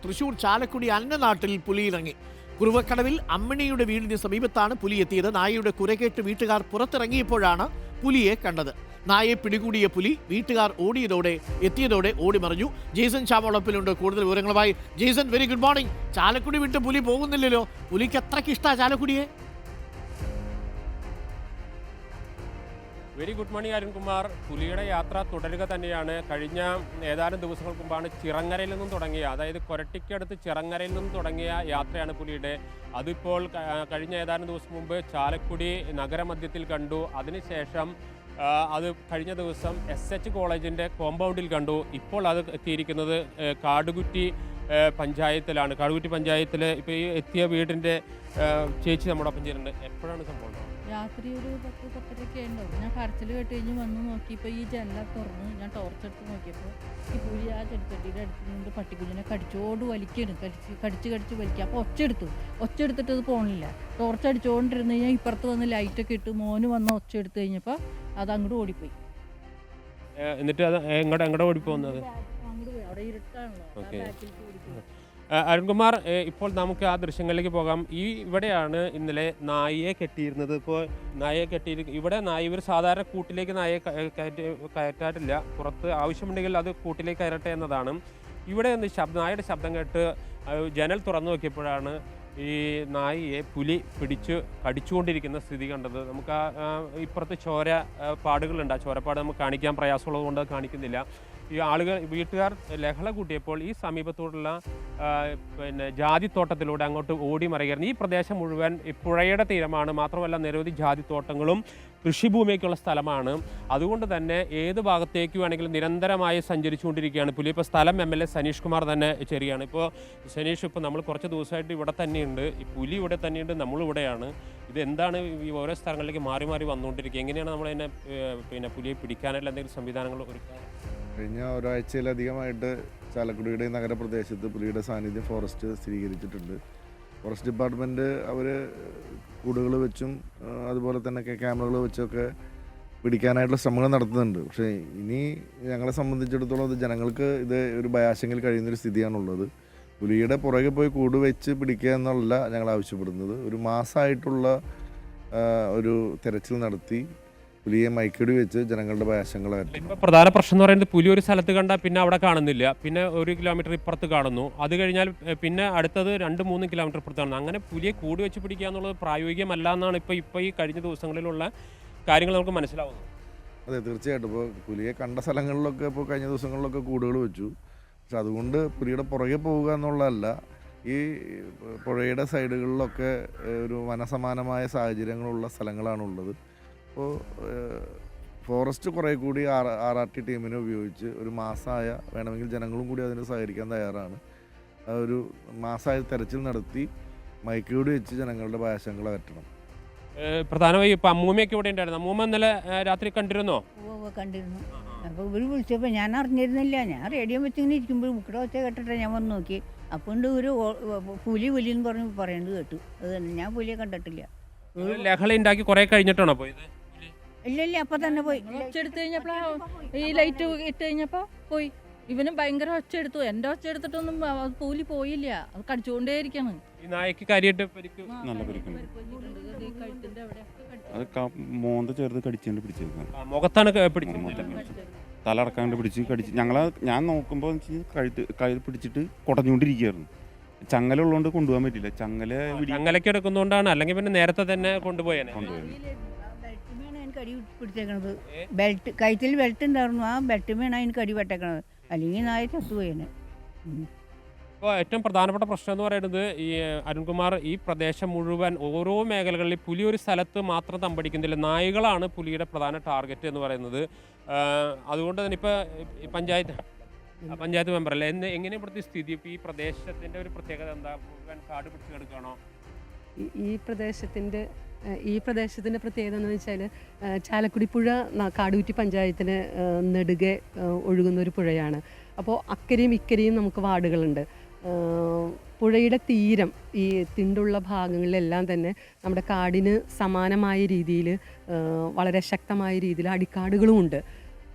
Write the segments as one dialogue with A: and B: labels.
A: തൃശൂർ ചാലക്കുടി അന്നനാട്ടിൽ പുലി ഇറങ്ങി. കുറുവക്കടവിൽ അമ്മിണിയുടെ വീടിന് സമീപത്താണ് പുലി എത്തിയത്. നായയുടെ കുരകേട്ട് വീട്ടുകാർ പുറത്തിറങ്ങിയപ്പോഴാണ് പുലിയെ കണ്ടത്. നായയെ പിടികൂടിയ പുലി വീട്ടുകാർ എത്തിയതോടെ ഓടിമറിഞ്ഞു. ജെയ്സൺ ചാമോളപ്പിലുണ്ട് കൂടുതൽ വിവരങ്ങളുമായി. Jaison, very good morning. Chalakudy വിട്ട് പുലി പോകുന്നില്ലല്ലോ. പുലിക്ക് അത്രയ്ക്ക് ഇഷ്ടമാണ് ചാലക്കുടിയെ?
B: Very good morning Arunkumar. പുലിയുടെ യാത്ര തുടരുക തന്നെയാണ്. കഴിഞ്ഞ ഏതാനും ദിവസങ്ങൾക്ക് മുമ്പാണ് ചിറങ്ങരയിൽ നിന്നും തുടങ്ങിയ, അതായത് കൊരട്ടിക്കടുത്ത് ചിറങ്ങരയിൽ നിന്നും തുടങ്ങിയ യാത്രയാണ് പുലിയുടെ. അതിപ്പോൾ കഴിഞ്ഞ ഏതാനും ദിവസം മുമ്പ് ചാലക്കുടി നഗരമധ്യത്തിൽ കണ്ടു. അതിനുശേഷം അത് കഴിഞ്ഞ ദിവസം SH കോളേജിൻ്റെ കോമ്പൗണ്ടിൽ കണ്ടു. ഇപ്പോൾ അത് എത്തിയിരിക്കുന്നത് കാടുകുറ്റി പഞ്ചായത്തിലാണ്. കാടുകുറ്റി പഞ്ചായത്തിൽ ഇപ്പോൾ ഈ എത്തിയ വീടിൻ്റെ ചേച്ചി നമ്മുടെ ചേരുന്നുണ്ട്. എപ്പോഴാണ് സംഭവം?
C: രാത്രി ഒരു 10-10:30 ഉണ്ടാവും. ഞാൻ കരച്ചിൽ കേട്ട് കഴിഞ്ഞ് വന്ന് നോക്കിയപ്പോൾ ഈ ജനല തുറന്ന് ഞാൻ ടോർച്ചെടുത്ത് നോക്കിയപ്പോൾ ഈ പുലി ആ ചെടിച്ചട്ടിയുടെ അടുത്ത് നിന്ന് പട്ടിക്കുഞ്ഞിനെ കടിച്ചോട് കടിച്ച് വലിക്കുക. അപ്പോൾ ഒച്ച എടുത്തിട്ട് അത് പോകണില്ല. ടോർച്ച് അടിച്ചുകൊണ്ടിരുന്ന് കഴിഞ്ഞാൽ ഇപ്പുറത്ത് വന്ന് ലൈറ്റൊക്കെ ഇട്ട് മോന് വന്ന് ഒച്ച എടുത്ത് കഴിഞ്ഞപ്പോൾ അത് അങ്ങോട്ട് ഓടിപ്പോയി.
B: എന്നിട്ട് അത് എങ്ങോട്ട് ഓടിപ്പോകുന്നത്?
C: അങ്ങോട്ട് പോയി. അവിടെ ഇരുട്ടാണല്ലോ.
B: അരുൺകുമാർ, ഇപ്പോൾ നമുക്ക് ആ ദൃശ്യങ്ങളിലേക്ക് പോകാം. ഇവിടെയാണ് ഇന്നലെ നായയെ കെട്ടിയിരുന്നത്. ഇപ്പോൾ ഇവിടെ ഇവർ സാധാരണ കൂട്ടിലേക്ക് നായയെ കയറ്റാറില്ല. പുറത്ത് ആവശ്യമുണ്ടെങ്കിൽ അത് കൂട്ടിലേക്ക് കയറട്ടെ എന്നതാണ്. ഇവിടെ നായയുടെ ശബ്ദം കേട്ട് ജനൽ തുറന്നു നോക്കിയപ്പോഴാണ് ഈ നായയെ പുലി പിടിച്ച് കടിച്ചുകൊണ്ടിരിക്കുന്ന സ്ഥിതി കണ്ടത്. നമുക്ക് ഇപ്പുറത്ത് പാടുകളുണ്ട്. ആ ചോരപ്പാട് നമുക്ക് കാണിക്കാൻ പ്രയാസമുള്ളത് കൊണ്ട് കാണിക്കുന്നില്ല. ഈ വീട്ടുകാർ ലഹള കൂട്ടിയപ്പോൾ ഈ സമീപത്തോടുള്ള ജാതിത്തോട്ടത്തിലൂടെ അങ്ങോട്ട് ഓടി മറികയായിരുന്നു. ഈ പ്രദേശം മുഴുവൻ പുഴയുടെ തീരമാണ്. മാത്രമല്ല നിരവധി ജാതിത്തോട്ടങ്ങളും കൃഷിഭൂമിയൊക്കെയുള്ള സ്ഥലമാണ്. അതുകൊണ്ട് തന്നെ ഏത് ഭാഗത്തേക്ക് വേണമെങ്കിലും നിരന്തരമായി സഞ്ചരിച്ചുകൊണ്ടിരിക്കുകയാണ് പുലി. ഇപ്പോൾ സ്ഥലം MLA സനീഷ് കുമാർ തന്നെ ചെറിയാണ്. ഇപ്പോൾ സനീഷ്, ഇപ്പോൾ നമ്മൾ കുറച്ച് ദിവസമായിട്ട് ഇവിടെ തന്നെയുണ്ട്. ഈ പുലി ഇവിടെ തന്നെയുണ്ട്, നമ്മളിവിടെയാണ്. ഇത് എന്താണ് ഈ ഓരോ സ്ഥലങ്ങളിലേക്ക് മാറി മാറി വന്നുകൊണ്ടിരിക്കുക? എങ്ങനെയാണ് നമ്മളതിനെ പുലിയെ പിടിക്കാനായിട്ടുള്ള എന്തെങ്കിലും സംവിധാനങ്ങൾ ഒരുക്കുക?
D: കഴിഞ്ഞ ഒരാഴ്ചയിലധികമായിട്ട് ചാലക്കുടിയുടെ നഗരപ്രദേശത്ത് പുലിയുടെ സാന്നിധ്യം ഫോറസ്റ്റ് സ്ഥിരീകരിച്ചിട്ടുണ്ട്. ഫോറസ്റ്റ് ഡിപ്പാർട്ട്മെൻറ്റ് അവർ കൂടുകൾ വെച്ചും അതുപോലെ തന്നെ ക്യാമറകൾ വെച്ചൊക്കെ പിടിക്കാനായിട്ടുള്ള ശ്രമങ്ങൾ നടത്തുന്നുണ്ട്. പക്ഷേ ഇനി ഞങ്ങളെ സംബന്ധിച്ചിടത്തോളം ഇത് ജനങ്ങൾക്ക് ഇത് ഒരു ഭയാശങ്കയിൽ കഴിയുന്നൊരു സ്ഥിതിയാണുള്ളത്. പുലിയുടെ പുറകെ പോയി കൂട് വെച്ച് പിടിക്കുക എന്നല്ല ഞങ്ങൾ ആവശ്യപ്പെടുന്നത്. ഒരു മാസമായിട്ടുള്ള ഒരു തെരച്ചിൽ നടത്തി പുലിയെ മയക്കിടി വെച്ച് ജനങ്ങളുടെ ഭയാശങ്കകളായിരുന്നു.
B: ഇപ്പോൾ പ്രധാന പ്രശ്നം എന്ന് പറയുന്നത് പുലി ഒരു സ്ഥലത്ത് കണ്ടാൽ പിന്നെ അവിടെ കാണുന്നില്ല. പിന്നെ 1 കിലോമീറ്റർ ഇപ്പുറത്ത് കാണുന്നു. അത് കഴിഞ്ഞാൽ പിന്നെ അടുത്തത് 2-3 കിലോമീറ്റർ ഇപ്പുറത്ത് കാണുന്നു. അങ്ങനെ പുലിയെ കൂടി വെച്ച് പിടിക്കുക എന്നുള്ളത് പ്രായോഗികമല്ല എന്നാണ് ഇപ്പോൾ ഈ കഴിഞ്ഞ ദിവസങ്ങളിലുള്ള കാര്യങ്ങൾ നമുക്ക് മനസ്സിലാവുന്നത്.
D: അതെ, തീർച്ചയായിട്ടും. ഇപ്പോൾ പുലിയെ കണ്ട സ്ഥലങ്ങളിലൊക്കെ ഇപ്പോൾ കഴിഞ്ഞ ദിവസങ്ങളിലൊക്കെ കൂടുകൾ വെച്ചു. പക്ഷെ അതുകൊണ്ട് പുലിയുടെ പുറകെ പോവുക എന്നുള്ളതല്ല. ഈ പുഴയുടെ സൈഡുകളിലൊക്കെ ഒരു വനസമാനമായ സാഹചര്യങ്ങളുള്ള സ്ഥലങ്ങളാണുള്ളത്. അപ്പോൾ ഫോറസ്റ്റ് കുറേ കൂടി RRT ടീമിനെ ഉപയോഗിച്ച് ഒരു മാസമായ വേണമെങ്കിൽ ജനങ്ങളും കൂടി അതിന് സഹകരിക്കാൻ തയ്യാറാണ്. ഒരു മാസമായ തെരച്ചിൽ നടത്തി മയക്കുകൂടി വെച്ച് ജനങ്ങളുടെ ഭയാശങ്കകൾ അകറ്റണം.
B: പ്രധാനമായി ഇപ്പം അമ്മൂമ്മയൊക്കെ ഇവിടെ ഉണ്ടായിരുന്നു. അമ്മൂമ്മ ഇന്നലെ രാത്രി കണ്ടിരുന്നോ?
E: കണ്ടിരുന്നു. അപ്പോൾ ഇവർ വിളിച്ചപ്പോൾ ഞാൻ അറിഞ്ഞിരുന്നില്ല. ഞാൻ റേഡിയോ വെച്ചിങ്ങനെ ഇരിക്കുമ്പോൾ മുക്കിടെ ഒച്ച കേട്ടിട്ട് ഞാൻ വന്ന് നോക്കി. അപ്പോൾ ഉണ്ട് ഒരു പുലി എന്ന് പറയുന്നത് കേട്ടു. അത് തന്നെ, ഞാൻ പുലിയെ കണ്ടിട്ടില്ല.
B: ലഹള ഉണ്ടാക്കി കുറേ കഴിഞ്ഞിട്ടാണോ പോയത്?
E: ഇല്ല, അപ്പം തന്നെ പോയി.
C: ഒച്ചെടുത്ത് കഴിഞ്ഞപ്പോൾ ഈ ലൈറ്റ് ഇട്ട് കഴിഞ്ഞപ്പോൾ പോയി. ഇവനും ഭയങ്കര ഒച്ച എടുത്തു. എൻ്റെ ഒച്ച എടുത്തിട്ടൊന്നും പുലി പോയില്ല. അത് കടിച്ചുകൊണ്ടേയിരിക്കാണ്.
B: ഈ നായക്ക് കാര്യമായിട്ട്
F: നല്ല പരിക്കുണ്ട്. അത് മോന്ത ചേർത്ത് കടിച്ചുകൊണ്ട് പിടിച്ചേക്കാം.
B: മുഖത്താണ് പിടിച്ചത്.
F: തല അടക്കാണ്ട് കടിച്ച് ഞാൻ നോക്കുമ്പോൾ കഴുത്ത് പിടിച്ചിട്ട് കുടഞ്ഞുകൊണ്ടിരിക്കുകയായിരുന്നു. ചങ്ങലുള്ളതുകൊണ്ട് കൊണ്ടുപോകാൻ പറ്റില്ല.
B: ചങ്ങലൊക്കെ എടുക്കുന്നതുകൊണ്ടാണ്. അല്ലെങ്കിൽ പിന്നെ നേരത്തെ തന്നെ കൊണ്ടുപോയേനെ.
E: കടി പിടിച്ചേക്കണത് ബെൽറ്റ്, കഴുത്തിൽ ബെൽറ്റ് ഉണ്ടായിരുന്നു. ആ ബെൽറ്റുമേണ് അതിന് കടി വെട്ടേക്കണത്. അല്ലെങ്കിൽ നായ ചത്തുപോയേനെ.
B: ഇപ്പോൾ ഏറ്റവും പ്രധാനപ്പെട്ട പ്രശ്നം എന്ന് പറയുന്നത് ഈ അരുൺകുമാർ, ഈ പ്രദേശം മുഴുവൻ ഓരോ മേഖലകളിൽ പുലി ഒരു സ്ഥലത്ത് മാത്രം തമ്പടിക്കുന്നില്ല. നായകളാണ് പുലിയുടെ പ്രധാന ടാർഗറ്റ് എന്ന് പറയുന്നത്. അതുകൊണ്ട് തന്നെ ഇപ്പോൾ പഞ്ചായത്ത് മെമ്പറല്ലേ, എങ്ങനെ ഇവിടുത്തെ സ്ഥിതി? ഇപ്പോൾ ഈ പ്രദേശത്തിൻ്റെ ഒരു പ്രത്യേകത എന്താ? മുഴുവൻ കാട് പിടിച്ച് കിടക്കുകയാണോ?
G: ഈ പ്രദേശത്തിൻ്റെ പ്രത്യേകത എന്ന് വെച്ചാൽ ചാലക്കുടി പുഴ കാടുകുറ്റി പഞ്ചായത്തിന് നെടുകെ ഒഴുകുന്നൊരു പുഴയാണ്. അപ്പോൾ അക്കരയും ഇക്കരയും നമുക്ക് വാർഡുകളുണ്ട്. പുഴയുടെ തീരം ഈ തിണ്ടുള്ള ഭാഗങ്ങളിലെല്ലാം തന്നെ നമ്മുടെ കാടിന് സമാനമായ രീതിയിൽ വളരെ ശക്തമായ രീതിയിൽ അടിക്കാടുകളുമുണ്ട്.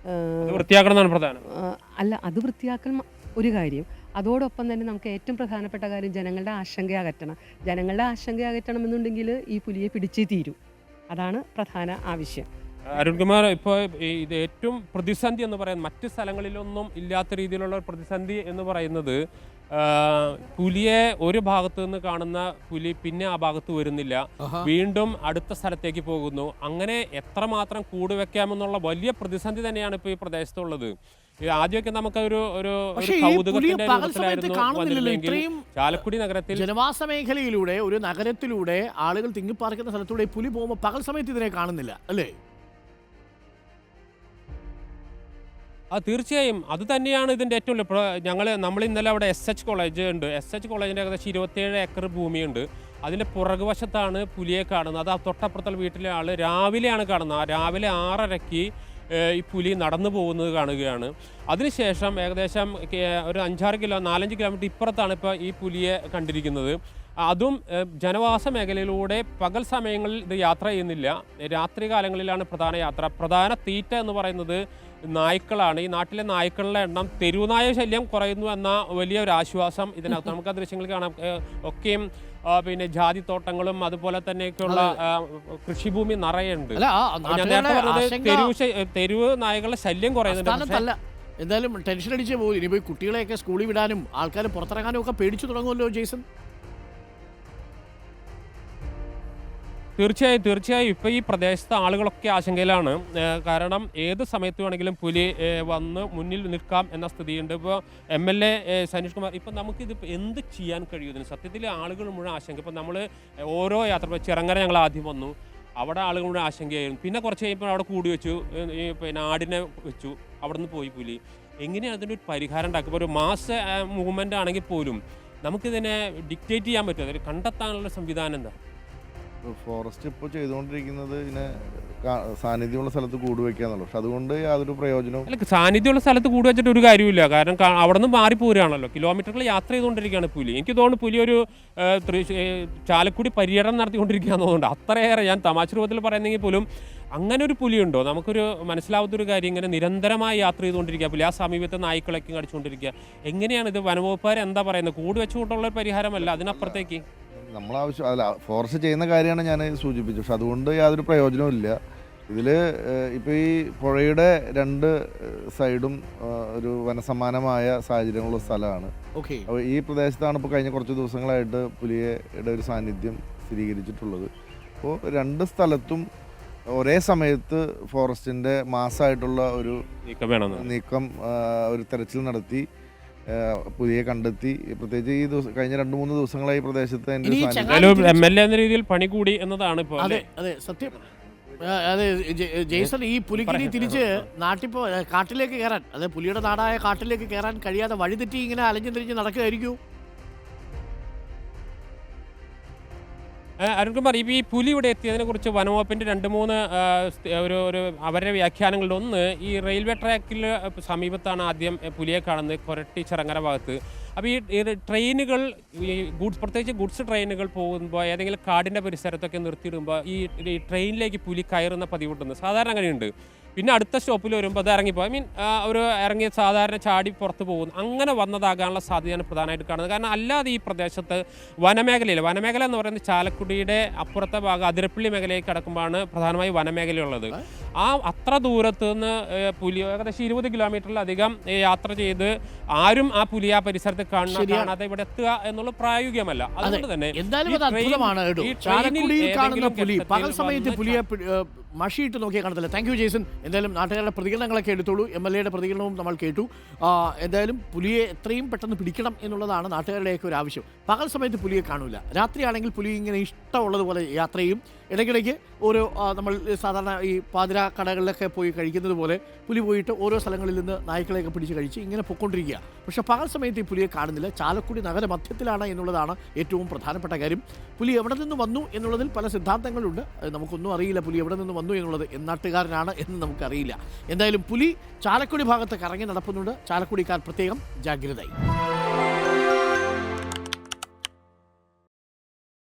B: വൃത്തിയാക്കണം എന്നാണ് പ്രധാനം.
G: അല്ല, അത് വൃത്തിയാക്കൽ ഒരു കാര്യം. അതോടൊപ്പം തന്നെ നമുക്ക് ഏറ്റവും പ്രധാനപ്പെട്ട കാര്യം ജനങ്ങളുടെ ആശങ്ക അകറ്റണം. ജനങ്ങളുടെ ആശങ്ക അകറ്റണമെന്നുണ്ടെങ്കിൽ ഈ പുലിയെ പിടിച്ചേ തീരൂ. അതാണ് പ്രധാന ആവശ്യം.
B: അരുൺകുമാർ, ഇപ്പോൾ ഇത് ഏറ്റവും പ്രതിസന്ധി എന്ന് പറയുന്നത് മറ്റ് സ്ഥലങ്ങളിലൊന്നും ഇല്ലാത്ത രീതിയിലുള്ള ഒരു പ്രതിസന്ധി എന്ന് പറയുന്നത് പുലിയെ ഒരു ഭാഗത്ത് നിന്ന് കാണുന്ന പുലി പിന്നെ ആ ഭാഗത്ത് വരുന്നില്ല, വീണ്ടും അടുത്ത സ്ഥലത്തേക്ക് പോകുന്നു. അങ്ങനെ എത്രമാത്രം കൂട് വെക്കാമെന്നുള്ള വലിയ പ്രതിസന്ധി തന്നെയാണ് ഇപ്പോൾ ഈ പ്രദേശത്തുള്ളത്. ആദ്യമൊക്കെ നമുക്കൊരു ഒരു കൗതുകത്തിന്റെ രൂപത്തിലായിരുന്നു വന്നിരുന്നെങ്കിൽ ചാലക്കുടി നഗരത്തിൽ
A: ജനവാസ മേഖലയിലൂടെ ഒരു നഗരത്തിലൂടെ ആളുകൾ തിങ്ങിപ്പാർക്കുന്ന സ്ഥലത്തൂടെ പുലി പോകുമ്പോൾ പകൽ സമയത്ത് ഇതിനെ കാണുന്നില്ല അല്ലേ?
B: തീർച്ചയായും അത് തന്നെയാണ് ഇതിൻ്റെ ഏറ്റവും നമ്മൾ ഇന്നലെ അവിടെ SH കോളേജ് ഉണ്ട്. SH കോളേജിൻ്റെ ഏകദേശം 27 ഏക്കർ ഭൂമിയുണ്ട്. അതിൻ്റെ പുറകുവശത്താണ് പുലിയെ കാണുന്നത്. അത് തൊട്ടപ്പുറത്തുള്ള വീട്ടിലെ ആൾ രാവിലെയാണ് കാണുന്നത്. രാവിലെ 6:30 ഈ പുലി നടന്നു പോകുന്നത് കാണുകയാണ്. അതിനുശേഷം ഏകദേശം ഒരു 4-5 കിലോമീറ്റർ ഇപ്പുറത്താണ് ഇപ്പോൾ ഈ പുലിയെ കണ്ടിരിക്കുന്നത്. അതും ജനവാസ മേഖലയിലൂടെ പകൽ സമയങ്ങളിൽ ഇത് യാത്ര ചെയ്യുന്നില്ല. രാത്രി കാലങ്ങളിലാണ് പ്രധാന യാത്ര. പ്രധാന തീറ്റ എന്ന് പറയുന്നത് നായ്ക്കളാണ്. ഈ നാട്ടിലെ നായ്ക്കളുടെ എണ്ണം, തെരുവുനായ ശല്യം കുറയുന്നു എന്ന വലിയ ഒരു ആശ്വാസം ഇതിനകത്ത് നമുക്ക് ആ ദൃശ്യങ്ങൾ കാണാം. ഒക്കെയും പിന്നെ ജാതിത്തോട്ടങ്ങളും അതുപോലെ തന്നെയൊക്കെയുള്ള കൃഷിഭൂമി നിറയുണ്ട്. ഞാൻ നേരത്തെ പറഞ്ഞത് തെരുവ് നായകളുടെ ശല്യം കുറയുന്നുണ്ട്.
A: എന്തായാലും ടെൻഷൻ അടിച്ചേ പോകും. ഇനി പോയി കുട്ടികളെയൊക്കെ സ്കൂളിൽ വിടാനും ആൾക്കാർ പുറത്തിറങ്ങാനും ഒക്കെ പേടിച്ചു തുടങ്ങുമല്ലോ ജെയ്സൺ.
B: തീർച്ചയായും ഇപ്പോൾ ഈ പ്രദേശത്തെ ആളുകളൊക്കെ ആശങ്കയിലാണ്. കാരണം ഏത് സമയത്ത് വേണമെങ്കിലും പുലി വന്ന് മുന്നിൽ നിൽക്കാം എന്ന സ്ഥിതിയുണ്ട്. ഇപ്പോൾ MLA സനീഷ് കുമാർ, ഇപ്പം നമുക്കിത് എന്ത് ചെയ്യാൻ കഴിയുമെന്ന് സത്യത്തിൽ ആളുകൾ മുഴുവൻ ആശങ്ക. ഇപ്പം നമ്മൾ ഓരോ യാത്ര, ചിറങ്ങര ഞങ്ങൾ ആദ്യം വന്നു, അവിടെ ആളുകൾ മുഴുവൻ ആശങ്കയായിരുന്നു. പിന്നെ കുറച്ച് കഴിയുമ്പോൾ അവിടെ കൂടി വെച്ചു, പിന്നെ ആടിനെ വെച്ചു, അവിടെ നിന്ന് പോയി പുലി. എങ്ങനെയാണ് അതിൻ്റെ ഒരു പരിഹാരം ഉണ്ടാക്കുക? ഒരു മാസ് മൂവ്മെൻ്റ് ആണെങ്കിൽ പോലും നമുക്കിതിനെ ഡിക്റ്റേറ്റ് ചെയ്യാൻ പറ്റും. അതൊരു കണ്ടെത്താനുള്ള സംവിധാനം എന്താ?
D: ഫോറസ്റ്റ് ഇപ്പോൾ ചെയ്തുകൊണ്ടിരിക്കുന്നത് ഇതിനെ സാന്നിധ്യമുള്ള സ്ഥലത്ത് കൂട് വയ്ക്കുക എന്നുള്ളത്. പക്ഷെ അതുകൊണ്ട് യാതൊരു പ്രയോജനവും
B: അല്ല. സാന്നിധ്യമുള്ള സ്ഥലത്ത് കൂട് വെച്ചിട്ട് ഒരു കാര്യമില്ല. കാരണം അവിടെ നിന്ന് മാറിപ്പോരുകയാണല്ലോ, കിലോമീറ്ററുകൾ യാത്ര ചെയ്തുകൊണ്ടിരിക്കുകയാണ് പുലി. എനിക്ക് തോന്നുന്നു പുലി ഒരു ചാലക്കുടി പര്യടനം നടത്തിക്കൊണ്ടിരിക്കുകയാണെന്ന് തോന്നുന്നുണ്ട്. അത്രയേറെ, ഞാൻ തമാശ രൂപത്തിൽ പറയുന്നെങ്കിൽ പോലും അങ്ങനെ ഒരു പുലിയുണ്ടോ? നമുക്കൊരു മനസ്സിലാവാത്തൊരു കാര്യം. ഇങ്ങനെ നിരന്തരമായി യാത്ര ചെയ്തുകൊണ്ടിരിക്കുക പുലി, ആ സമീപത്തെ നായ്ക്കളൊക്കെ കടിച്ചുകൊണ്ടിരിക്കുക. എങ്ങനെയാണ് ഇത്? വനവകുപ്പുകാർ എന്താ പറയുന്നത്? കൂട് വെച്ചുകൊണ്ടുള്ള ഒരു പരിഹാരമല്ല, അതിനപ്പുറത്തേക്ക്
D: നമ്മളാവശ്യം അല്ല. ഫോറസ്റ്റ് ചെയ്യുന്ന കാര്യമാണ് ഞാൻ സൂചിപ്പിച്ചത്. പക്ഷെ അതുകൊണ്ട് യാതൊരു പ്രയോജനവും ഇല്ല. ഇതിൽ ഇപ്പോൾ ഈ പുഴയുടെ 2 സൈഡും ഒരു വനസമാനമായ സാഹചര്യങ്ങളുള്ള സ്ഥലമാണ്. അപ്പോൾ ഈ പ്രദേശത്താണ് ഇപ്പോൾ കഴിഞ്ഞ കുറച്ച് ദിവസങ്ങളായിട്ട് പുലിയുടെ ഒരു സാന്നിധ്യം സ്ഥിരീകരിച്ചിട്ടുള്ളത്. അപ്പോൾ 2 സ്ഥലത്തും ഒരേ സമയത്ത് ഫോറസ്റ്റിൻ്റെ മാസമായിട്ടുള്ള ഒരു നീക്കം, ഒരു തെരച്ചിൽ നടത്തി പുലിയെ കണ്ടെത്തി. പ്രത്യേകിച്ച് ഈ കഴിഞ്ഞ 2-3 ദിവസങ്ങളായി പ്രദേശത്ത്
B: MLA എന്ന രീതിയിൽ പണി കൂടി എന്നതാണ് ഇപ്പോൾ.
A: അതെ സത്യം. അതെ ജെയ്സൺ, ഈ പുലിക്കിനി തിരിച്ച് കാട്ടിലേക്ക് കയറാൻ, അതായത് പുലിയുടെ നാടായ കാട്ടിലേക്ക് കയറാൻ കഴിയാതെ വഴിതെറ്റി ഇങ്ങനെ അലഞ്ഞു തിരിഞ്ഞ് നടക്കുകയായിരിക്കും.
B: അരുൺകുമാർ, ഈ പുലി ഇവിടെ എത്തിയതിനെ കുറിച്ച് വനവകുപ്പിൻ്റെ 2-3 ഒരു അവരുടെ വ്യാഖ്യാനങ്ങളിൽ ഒന്ന്, ഈ റെയിൽവേ ട്രാക്കിൽ സമീപത്താണ് ആദ്യം പുലിയെ കാണുന്നത്, കൊരട്ടി ചിറങ്ങര ഭാഗത്ത്. അപ്പോൾ ഈ ട്രെയിനുകൾ, ഈ പ്രത്യേകിച്ച് ഗുഡ്സ് ട്രെയിനുകൾ പോകുമ്പോൾ ഏതെങ്കിലും കാടിൻ്റെ പരിസരത്തൊക്കെ നിർത്തിയിടുമ്പോൾ ഈ ട്രെയിനിലേക്ക് പുലി കയറുന്ന പതിവുണ്ടെന്ന് സാധാരണ അങ്ങനെയുണ്ട്. പിന്നെ അടുത്ത സ്റ്റോപ്പിൽ വരുമ്പോൾ അത് ഇറങ്ങിപ്പോയി, ഒരു ഇറങ്ങി സാധാരണ ചാടി പുറത്ത് പോകുന്നു. അങ്ങനെ വന്നതാകാനുള്ള സാധ്യതയാണ് പ്രധാനമായിട്ട് കാണുന്നത്. കാരണം അല്ലാതെ ഈ പ്രദേശത്ത് വനമേഖല എന്ന് പറയുന്നത് ചാലക്കുടിയുടെ അപ്പുറത്തെ ഭാഗം അതിരപ്പള്ളി മേഖലയിലേക്ക് കടക്കുമ്പോഴാണ് പ്രധാനമായി വനമേഖലയുള്ളത്. അത്ര ദൂരത്ത് നിന്ന് പുലി ഏകദേശം 20 കിലോമീറ്ററിലധികം യാത്ര ചെയ്ത് ആരും ആ പുലി ആ പരിസരത്ത് കാണാതെ ഇവിടെ എത്തുക എന്നുള്ള പ്രായോഗികമല്ല. അതുകൊണ്ട് തന്നെ
A: പകൽ സമയത്ത് പുലിയെ മഷിയിട്ട് നോക്കിയാൽ കാണത്തില്ല. Thank you Jason. എന്തായാലും നാട്ടുകാരുടെ പ്രതികരണങ്ങളൊക്കെ എടുത്തോളൂ. MLA പ്രതികരണവും നമ്മൾ കേട്ടു. എന്തായാലും പുലിയെ എത്രയും പെട്ടെന്ന് പിടിക്കണം എന്നുള്ളതാണ് നാട്ടുകാരുടെയൊക്കെ ഒരു ആവശ്യം. പകൽ സമയത്ത് പുലിയെ കാണൂല. രാത്രിയാണെങ്കിൽ പുലി ഇങ്ങനെ ഇഷ്ടമുള്ളതുപോലെ യാത്ര ചെയ്യും. ഇടയ്ക്കിടയ്ക്ക് ഓരോ നമ്മൾ സാധാരണ ഈ പാതിര കടകളിലൊക്കെ പോയി കഴിക്കുന്നത് പോലെ പുലി പോയിട്ട് ഓരോ സ്ഥലങ്ങളിൽ നിന്ന് നായ്ക്കളെയൊക്കെ പിടിച്ച് കഴിച്ച് ഇങ്ങനെ പൊയ്ക്കൊണ്ടിരിക്കുക. പക്ഷേ പകൽ സമയത്ത് ഈ പുലിയെ കാണുന്നില്ല. ചാലക്കുടി നഗര മധ്യത്തിലാണ് എന്നുള്ളതാണ് ഏറ്റവും പ്രധാനപ്പെട്ട കാര്യം. പുലി എവിടെ നിന്ന് വന്നു എന്നുള്ളതിൽ പല സിദ്ധാന്തങ്ങളുണ്ട്. നമുക്കൊന്നും അറിയില്ല പുലി എവിടെ നിന്ന് വന്നു എന്നുള്ളത്. നാട്ടുകാരനാണ് എന്ന് നമുക്കറിയില്ല. എന്തായാലും പുലി ചാലക്കുടി ഭാഗത്ത് കറങ്ങി നടക്കുന്നുണ്ട്. ചാലക്കുടിക്കാർ പ്രത്യേകം ജാഗ്രതയായി.